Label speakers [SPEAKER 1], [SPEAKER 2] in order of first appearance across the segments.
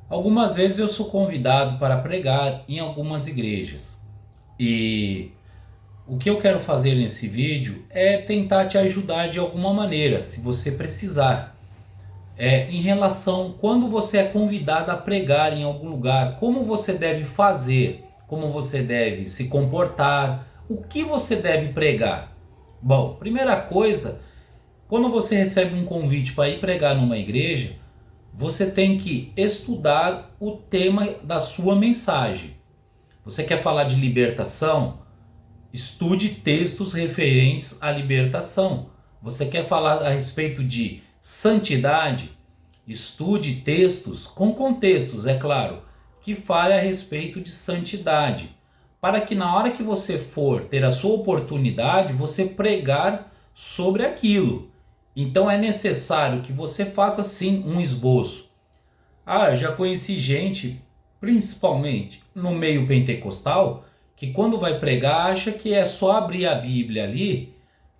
[SPEAKER 1] Algumas vezes eu sou convidado para pregar em algumas igrejas. E o que eu quero fazer nesse vídeo é tentar te ajudar de alguma maneira, se você precisar. Em relação quando você é convidado a pregar em algum lugar, como você deve fazer, como você deve se comportar, o que você deve pregar. Bom, primeira coisa, quando você recebe um convite para ir pregar numa igreja, você tem que estudar o tema da sua mensagem. Você quer falar de libertação? Estude textos referentes à libertação. Você quer falar a respeito de santidade? Estude textos com contextos, é claro, que fale a respeito de santidade, para que na hora que você for ter a sua oportunidade, você pregar sobre aquilo. Então é necessário que você faça sim um esboço. Eu já conheci gente, principalmente no meio pentecostal, que quando vai pregar acha que é só abrir a Bíblia ali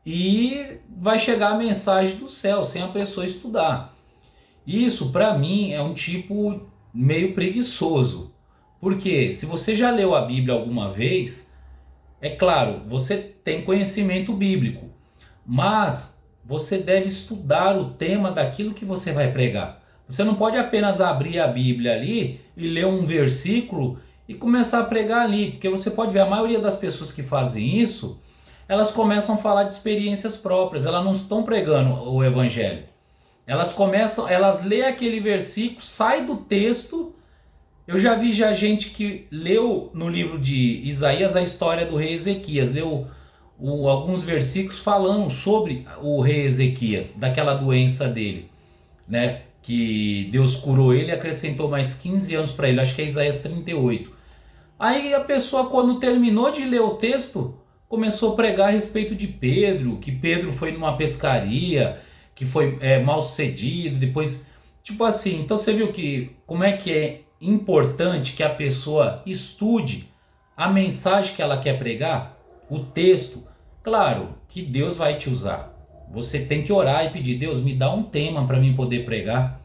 [SPEAKER 1] e vai chegar a mensagem do céu sem a pessoa estudar. Isso para mim é um tipo meio preguiçoso. Porque se você já leu a Bíblia alguma vez, é claro, você tem conhecimento bíblico, mas você deve estudar o tema daquilo que você vai pregar. Você não pode apenas abrir a Bíblia ali e ler um versículo e começar a pregar ali, porque você pode ver a maioria das pessoas que fazem isso, elas começam a falar de experiências próprias, elas não estão pregando o evangelho. Elas lêem aquele versículo, sai do texto. Eu já vi gente que leu no livro de Isaías a história do rei Ezequias, leu alguns versículos falando sobre o rei Ezequias, daquela doença dele, né? Que Deus curou ele e acrescentou mais 15 anos para ele, acho que é Isaías 38. Aí a pessoa, quando terminou de ler o texto, começou a pregar a respeito de Pedro, que Pedro foi numa pescaria, que foi mal sucedido, depois, tipo assim, então você viu que como é que é importante que a pessoa estude a mensagem que ela quer pregar, o texto. Claro que Deus vai te usar. Você tem que orar e pedir, Deus, me dá um tema para mim poder pregar.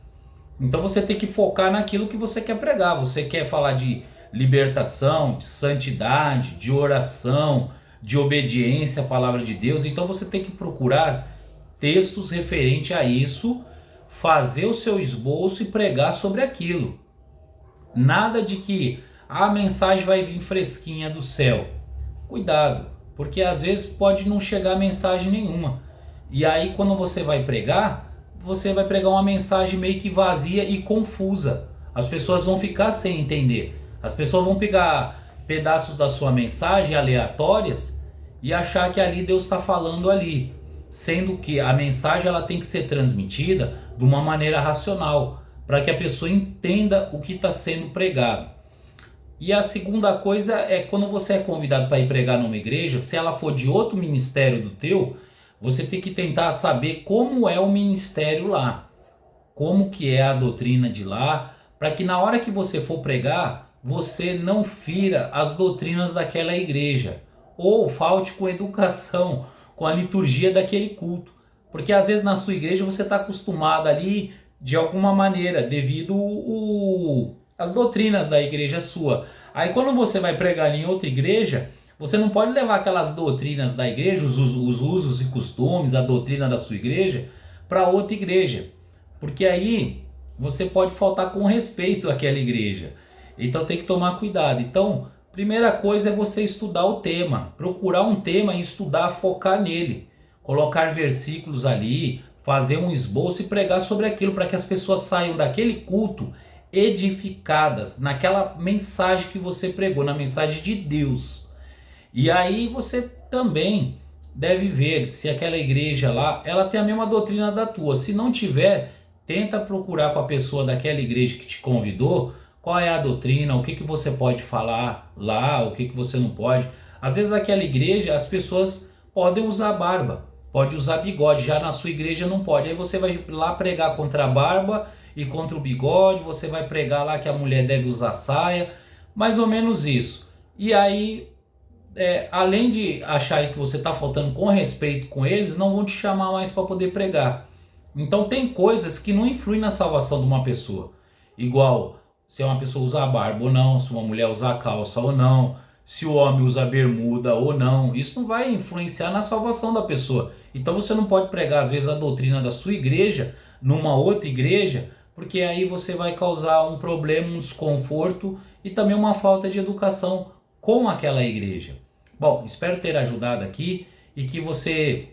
[SPEAKER 1] Então você tem que focar naquilo que você quer pregar. Você quer falar de libertação, de santidade, de oração, de obediência à palavra de Deus. Então você tem que procurar textos referentes a isso, fazer o seu esboço e pregar sobre aquilo. Nada de que a mensagem vai vir fresquinha do céu. Cuidado, porque às vezes pode não chegar mensagem nenhuma. E aí quando você vai pregar uma mensagem meio que vazia e confusa. As pessoas vão ficar sem entender. As pessoas vão pegar pedaços da sua mensagem aleatórias e achar que ali Deus está falando ali. Sendo que a mensagem ela tem que ser transmitida de uma maneira racional, para que a pessoa entenda o que está sendo pregado. E a segunda coisa é quando você é convidado para ir pregar numa igreja, se ela for de outro ministério do teu, você tem que tentar saber como é o ministério lá, como que é a doutrina de lá, para que na hora que você for pregar, você não fira as doutrinas daquela igreja, ou falte com educação, com a liturgia daquele culto. Porque às vezes na sua igreja você está acostumado ali de alguma maneira, devido às doutrinas da igreja sua. Aí quando você vai pregar em outra igreja, você não pode levar aquelas doutrinas da igreja, os usos e costumes, a doutrina da sua igreja, para outra igreja. Porque aí você pode faltar com respeito àquela igreja. Então tem que tomar cuidado. Então, primeira coisa é você estudar o tema, procurar um tema e estudar, focar nele, colocar versículos ali, fazer um esboço e pregar sobre aquilo para que as pessoas saiam daquele culto edificadas naquela mensagem que você pregou, na mensagem de Deus. E aí você também deve ver se aquela igreja lá, ela tem a mesma doutrina da tua. Se não tiver, tenta procurar com a pessoa daquela igreja que te convidou, qual é a doutrina, o que você pode falar lá, o que você não pode. Às vezes aquela igreja, as pessoas podem usar barba, pode usar bigode, já na sua igreja não pode. Aí você vai lá pregar contra a barba e contra o bigode, você vai pregar lá que a mulher deve usar saia, mais ou menos isso. E aí, além de acharem que você está faltando com respeito com eles, não vão te chamar mais para poder pregar. Então tem coisas que não influem na salvação de uma pessoa. Igual se uma pessoa usa barba ou não, se uma mulher usa calça ou não, se o homem usa bermuda ou não. Isso não vai influenciar na salvação da pessoa. Então você não pode pregar às vezes a doutrina da sua igreja numa outra igreja, porque aí você vai causar um problema, um desconforto e também uma falta de educação com aquela igreja. Bom, espero ter ajudado aqui, e que você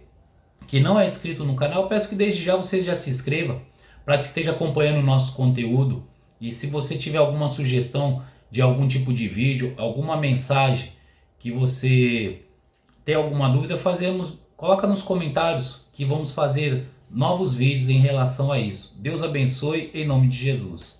[SPEAKER 1] que não é inscrito no canal, peço que desde já você já se inscreva para que esteja acompanhando o nosso conteúdo. E se você tiver alguma sugestão de algum tipo de vídeo, alguma mensagem que você tem alguma dúvida, coloca nos comentários que vamos fazer novos vídeos em relação a isso. Deus abençoe em nome de Jesus.